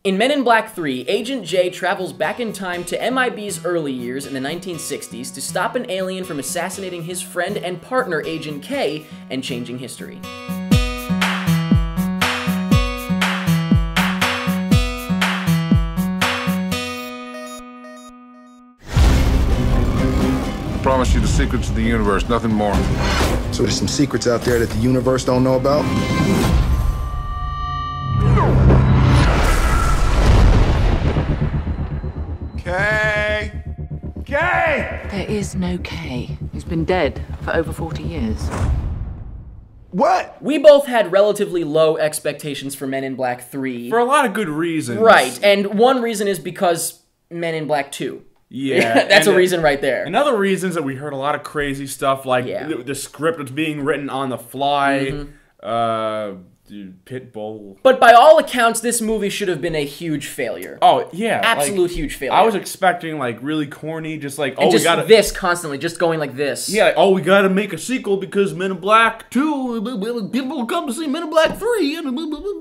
In Men in Black 3, Agent J travels back in time to MIB's early years in the 1960s to stop an alien from assassinating his friend and partner Agent K and changing history. I promise you the secrets of the universe, nothing more. So there's some secrets out there that the universe don't know about? Kay! Kay! There is no K. He's been dead for over 40 years. What? We both had relatively low expectations for Men in Black 3. For a lot of good reasons. Right, and one reason is because Men in Black 2. Yeah. That's a reason right there. And other reasons that we heard a lot of crazy stuff, like the script was being written on the fly, Pitbull. But by all accounts, this movie should have been a huge failure. Oh, yeah. Absolute huge failure. I was expecting, like, really corny, just like, and oh, just we gotta... this constantly, just going like this. Yeah, like, oh, we gotta make a sequel because Men in Black 2, people will come to see Men in Black 3.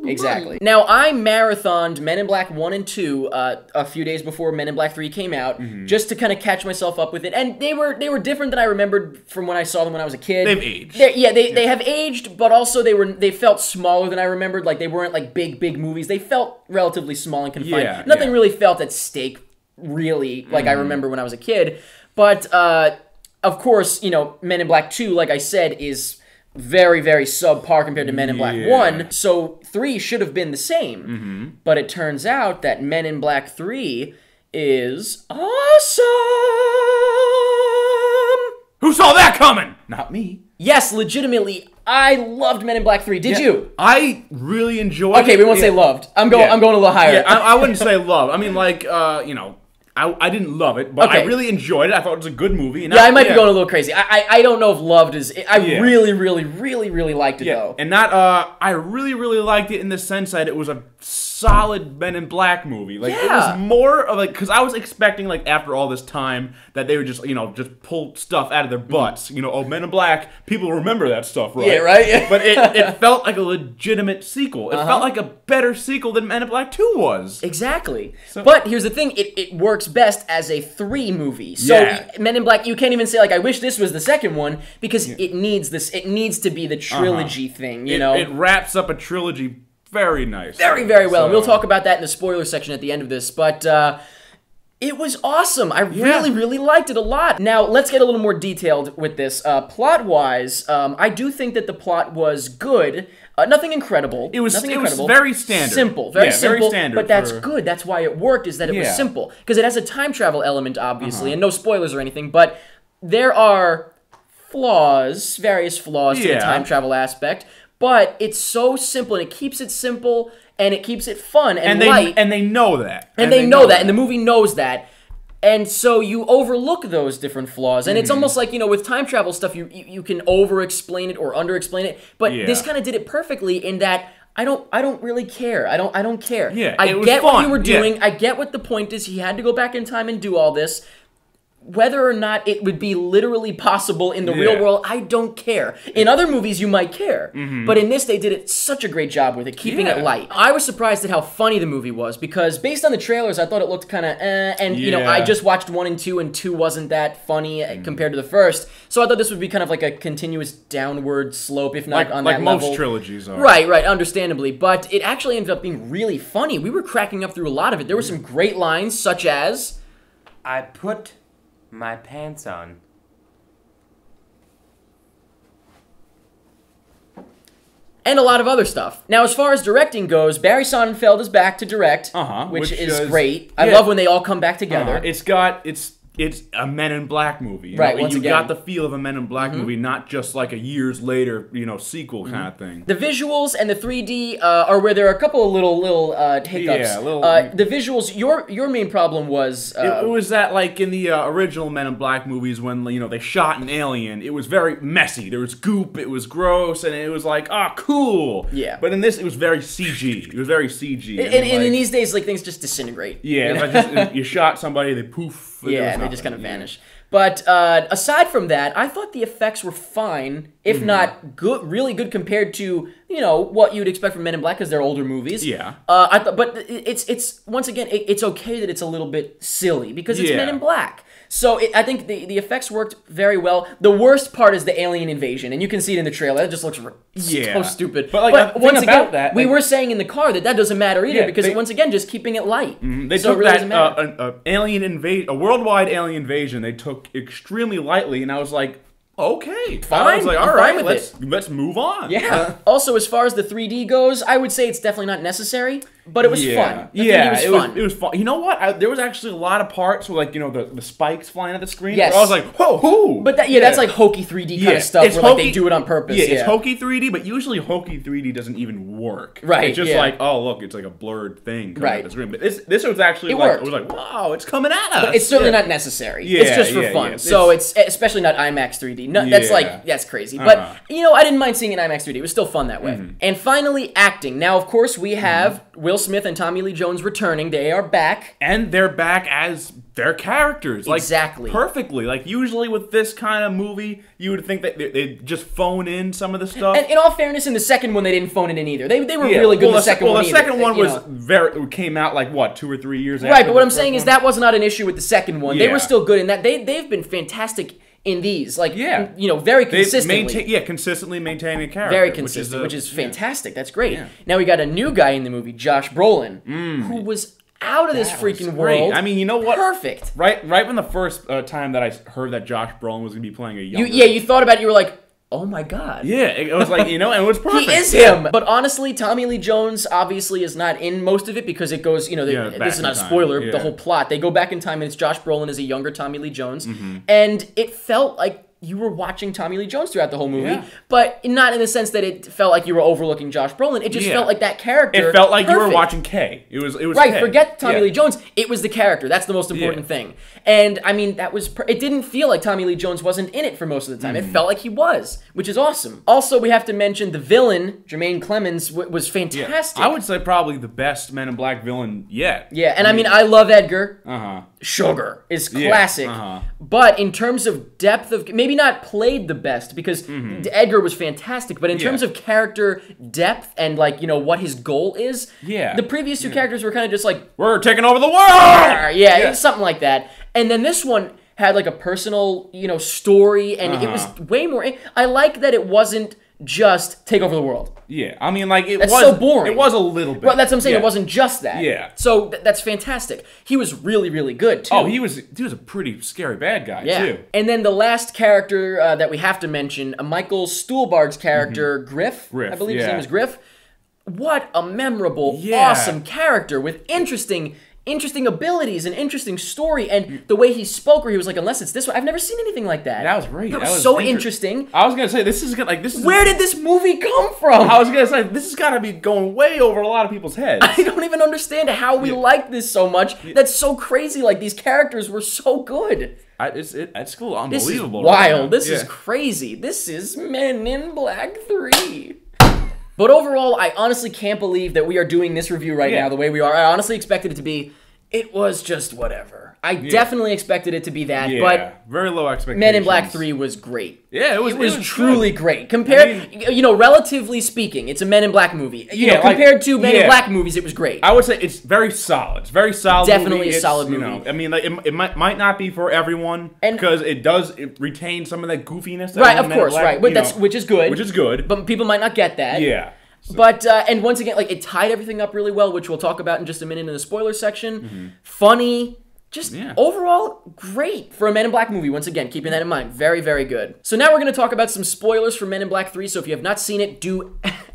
Exactly. Now, I marathoned Men in Black 1 and 2 a few days before Men in Black 3 came out, just to kind of catch myself up with it. And they were different than I remembered from when I saw them when I was a kid. They've aged. They have aged, but also they felt smaller than I remembered. Like, they weren't like big movies. They felt relatively small and confined. Nothing really felt at stake, really, like I remember when I was a kid. But, of course, you know, Men in Black 2, like I said, is very, very subpar compared to Men in Black 1. So 3 should have been the same. But it turns out that Men in Black 3 is awesome! Who saw that coming? Not me. Yes, legitimately, I loved Men in Black 3. Did you? I really enjoyed it. Okay, we won't say loved. I'm going a little higher. Yeah, I wouldn't say love. I mean, like, you know, I didn't love it, but I really enjoyed it. I thought it was a good movie. And I might be going a little crazy. I don't know if loved is... I really liked it, though. And that, I really liked it in the sense that it was a solid Men in Black movie. Like, it was more of like... Because I was expecting, like, after all this time, that they would just, you know, just pull stuff out of their butts. You know, oh, Men in Black, people remember that stuff, right? Yeah, right? But it felt like a legitimate sequel. It felt like a better sequel than Men in Black 2 was. Exactly. But here's the thing, it works best as a 3 movie. So Men in Black, you can't even say, like, I wish this was the second one, because it needs this. It needs to be the trilogy thing, you know? It wraps up a trilogy very nice. Very, very well. So. We'll talk about that in the spoiler section at the end of this, but it was awesome. I really liked it a lot. Now, let's get a little more detailed with this. Plot-wise, I do think that the plot was good. Nothing incredible. It was incredible. Very standard. Simple. Very simple. Very standard. But that's good. That's why it worked, is that it was simple. Because it has a time travel element, obviously, and no spoilers or anything, but there are flaws, various flaws to the time travel aspect, but it's so simple, and it keeps it simple, and it keeps it fun and light. And they know that. And they know that, and the movie knows that. And so you overlook those different flaws, and it's almost like, you know, with time travel stuff, you can over-explain it or under-explain it, but this kind of did it perfectly in that I don't really care. I don't care. Yeah, I get what you were doing. I get what the point is. He had to go back in time and do all this. Whether or not it would be literally possible in the real world, I don't care. In other movies, you might care. But in this, they did such a great job with it, keeping it light. I was surprised at how funny the movie was, because based on the trailers, I thought it looked kind of and, you know, I just watched 1 and 2, and 2 wasn't that funny compared to the first. So I thought this would be kind of like a continuous downward slope, if not on that level. Like most trilogies are. Right, understandably. But it actually ended up being really funny. We were cracking up through a lot of it. There were some great lines, such as... I put my pants on. And a lot of other stuff. Now, as far as directing goes, Barry Sonnenfeld is back to direct, which is great. I love when they all come back together. It's a Men in Black movie. You right, know? once you again. got the feel of a Men in Black movie, not just like a years later, you know, sequel kind of thing. The visuals and the 3D are where there are a couple of little hiccups. Yeah, the visuals, your main problem was... it was that, like, in the original Men in Black movies, when, you know, they shot an alien, it was very messy. There was goop, it was gross, and it was like, cool. Yeah. But in this, it was very CG. It was very CG. And in these days, like, things just disintegrate. Yeah, you shot somebody, they poof. Yeah, they just kind of vanish. But aside from that, I thought the effects were fine, if not good, really good compared to what you'd expect from Men in Black because they're older movies. Yeah. But it's once again it's okay that it's a little bit silly because it's Men in Black. So I think the effects worked very well. The worst part is the alien invasion, and you can see it in the trailer. It just looks so stupid. But once again, that, we were saying in the car that doesn't matter either because once again, just keeping it light. They took that a worldwide alien invasion. They took extremely lightly, and I was like, okay, fine. I was like, all right, let's move on. Yeah. Also, as far as the 3D goes, I would say it's definitely not necessary, but it was fun. It was fun. You know what? There was actually a lot of parts where, like, the spikes flying at the screen. Yes. Where I was like, whoa. But that's like hokey 3D kind of stuff where like, they do it on purpose. Yeah, it's hokey 3D, but usually hokey 3D doesn't even work. Right. It's just like, oh, look, it's like a blurred thing coming at the screen. But this was actually worked. I was like, wow, it's coming at us. But it's certainly not necessary. It's just for fun. Yeah. So it's especially not IMAX 3D. No, that's crazy. But I didn't mind seeing it in IMAX 3D. It was still fun that way. And finally, acting. Now, of course, we have Will Smith and Tommy Lee Jones returning. They are back. And they're back as their characters. Like, exactly. Perfectly. Like, usually with this kind of movie, you would think that they just phone in some of the stuff. And in all fairness, in the second one, they didn't phone it in either. They were really good in the second one. Well, the second one came out like, what, 2 or 3 years after? Right, but what I'm saying is that was not an issue with the second one. Yeah. They were still good in that. They've been fantastic in these, like, very consistently. Consistently maintaining a character. Very consistent, which is fantastic. That's great. Yeah. Now we got a new guy in the movie, Josh Brolin, who was out of this freaking world. I mean, you know what? Perfect. Right when the first time that I heard that Josh Brolin was going to be playing a young you thought about it, you were like, oh my god. Yeah, it was like, and it was perfect. He is him. But honestly, Tommy Lee Jones obviously is not in most of it because it goes, this is not a spoiler, the whole plot. They go back in time and it's Josh Brolin as a younger Tommy Lee Jones. And it felt like you were watching Tommy Lee Jones throughout the whole movie, but not in the sense that it felt like you were overlooking Josh Brolin. It just felt like that character. It felt like you were watching Kay. It was right. Kay. Forget Tommy Lee Jones. It was the character. That's the most important thing. And I mean, that was. It didn't feel like Tommy Lee Jones wasn't in it for most of the time. It felt like he was, which is awesome. Also, we have to mention the villain, Jermaine Clemens, was fantastic. I would say probably the best Men in Black villain yet. Yeah, and I mean, I love Edgar. Sugar is classic. But in terms of depth of, maybe not played the best because Edgar was fantastic, but in terms of character depth and like, what his goal is, the previous two characters were kind of just like, we're taking over the world! Yeah, something like that. And then this one had like a personal, story, and it was way more, I like that it wasn't just take over the world. Yeah, I mean, like, that's so boring. It was a little bit. Well, that's what I'm saying. It wasn't just that. Yeah. So that's fantastic. He was really, really good too. Oh, he was a pretty scary bad guy too. And then the last character that we have to mention, Michael Stuhlbarg's character, Griff. I believe his name is Griff. What a memorable, awesome character with interesting abilities and interesting story, and the way he spoke, where he was like, "Unless it's this way," I've never seen anything like that. That was great. That was so interesting. I was gonna say this is. Where did this movie come from? I was gonna say this has got to be going way over a lot of people's heads. I don't even understand how we like this so much. That's so crazy. Like, these characters were so good. It's cool. Unbelievable. This is wild. This is crazy. This is Men in Black 3. But overall, I honestly can't believe that we are doing this review right now the way we are. I honestly expected it to be, it was just whatever. I definitely expected it to be that, but very low expectations. Men in Black 3 was great. Yeah, it was truly great. Compared, relatively speaking, it's a Men in Black movie. Compared to Men in Black movies, it was great. I would say it's very solid. It's very solid. Definitely a solid movie. I mean, like, it might not be for everyone because it retain some of that goofiness. Right, of course, right. But which is good. Which is good. But people might not get that. Yeah. But, and once again, like, it tied everything up really well, which we'll talk about in just a minute in the spoiler section. Funny. Just overall great for a Men in Black movie. Once again, keeping that in mind. Very, very good. So now we're going to talk about some spoilers for Men in Black 3. So if you have not seen it,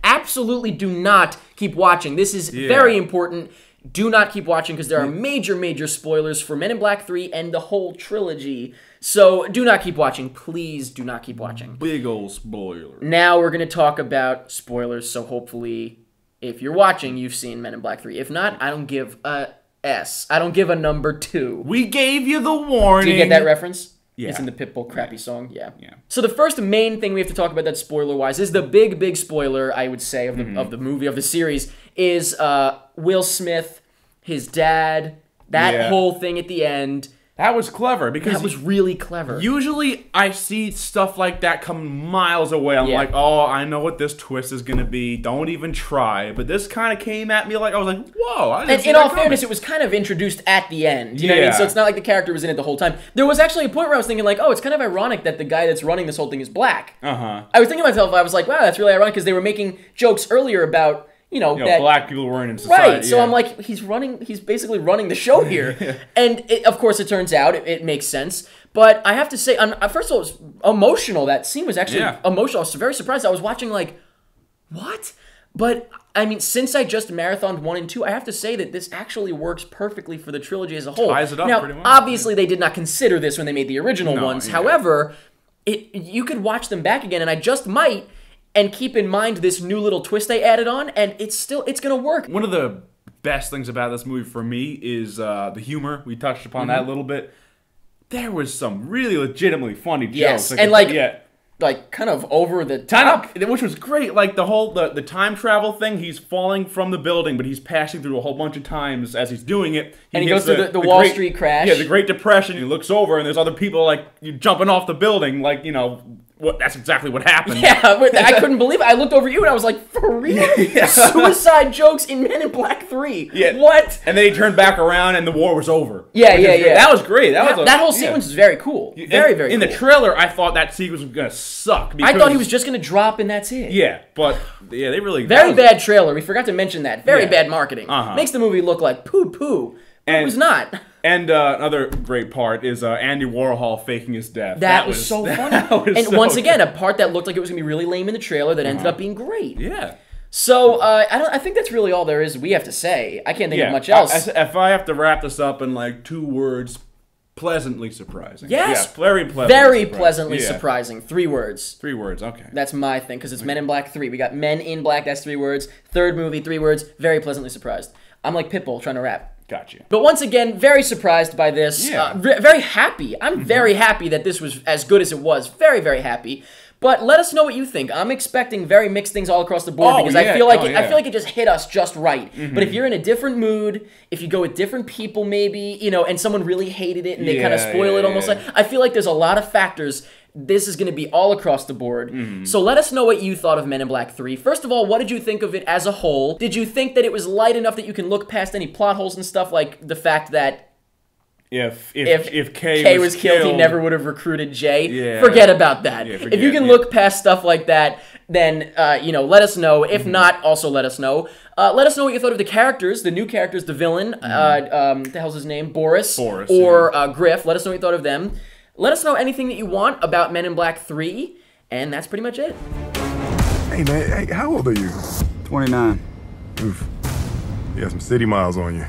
absolutely do not keep watching. This is very important. Do not keep watching because there are major, major spoilers for Men in Black 3 and the whole trilogy. So do not keep watching. Please do not keep watching. Big old spoiler. Now we're going to talk about spoilers. So hopefully, if you're watching, you've seen Men in Black 3. If not, I don't give a S. I don't give a number 2. We gave you the warning. Do you get that reference? Yeah. It's in the Pitbull crappy song. Yeah. So the first main thing we have to talk about that spoiler-wise is the big spoiler, I would say, of the movie, of the series, is Will Smith, his dad, that whole thing at the end. That was clever because That was really clever. usually I see stuff like that come miles away. I'm like, oh, I know what this twist is gonna be. Don't even try. But this kind of came at me like I was like, whoa. I didn't see in that all coming. fairness, it was kind of introduced at the end. You know what I mean? So it's not like the character was in it the whole time. There was actually a point where I was thinking like, oh, it's kind of ironic that the guy that's running this whole thing is black. I was thinking to myself, I was like, wow, that's really ironic because they were making jokes earlier about. You know, that black people weren't in society. Right, so I'm like, he's basically running the show here. And of course, it turns out, it makes sense. But I have to say, first of all, it was emotional. That scene was actually emotional. I was very surprised. I was watching like, what? But, I mean, since I just marathoned 1 and 2, I have to say that this actually works perfectly for the trilogy as a whole. Ties it up now, pretty much. obviously, they did not consider this when they made the original ones. However, you could watch them back again, and I just might... And keep in mind this new little twist they added on, and it's gonna work. One of the best things about this movie for me is the humor. We touched upon that a little bit. There was some really legitimately funny jokes. Yes, and like kind of over the top, which was great. Like the whole the time travel thing. He's falling from the building, but he's passing through a whole bunch of times as he's doing it. And he goes through the Wall Street crash. Yeah, the Great Depression. He looks over, and there's other people like jumping off the building, like that's exactly what happened. Yeah, I couldn't believe it. I looked over you and I was like, for real? Suicide jokes in Men in Black 3. Yeah. What? And then he turned back around and the war was over. Yeah. That was great. That whole sequence was very cool. Very cool. In the trailer, I thought that sequence was going to suck. I thought he was just going to drop and that's it. Yeah, but they really... Very bad trailer. We forgot to mention that. Very bad marketing. Makes the movie look like poo-poo. It was not. And another great part is Andy Warhol faking his death. That was so funny. And once again, a part that looked like it was going to be really lame in the trailer that ended up being great. Yeah. So, I think that's really all there is we have to say. I can't think of much else. If I have to wrap this up in like 2 words, pleasantly surprising. Yes. Yeah, very pleasantly Very surprising. pleasantly surprising. 3 words. 3 words, okay. That's my thing, because it's Men in Black 3. We got Men in Black, that's 3 words. Third movie, 3 words. Very pleasantly surprised. I'm like Pitbull trying to rap. Gotcha. But once again, very surprised by this. Yeah. Very happy. I'm very happy that this was as good as it was. Very, very happy. But let us know what you think. I'm expecting very mixed things all across the board because I feel like it just hit us just right. But if you're in a different mood, if you go with different people maybe, and someone really hated it and they kind of spoil it almost, I feel like there's a lot of factors. This is going to be all across the board. So let us know what you thought of Men in Black 3. First of all, what did you think of it as a whole? Did you think that it was light enough that you can look past any plot holes and stuff, like the fact that if Kay was killed, he never would have recruited Jay? Yeah. Forget about that. Yeah, if you can look past stuff like that, then, let us know. If not, also let us know. Let us know what you thought of the characters, the new characters, the villain, what the hell's his name? Boris or Griff. Let us know what you thought of them. Let us know anything that you want about Men in Black 3, and that's pretty much it. Hey, man, how old are you? 29. Oof. You got some city miles on you.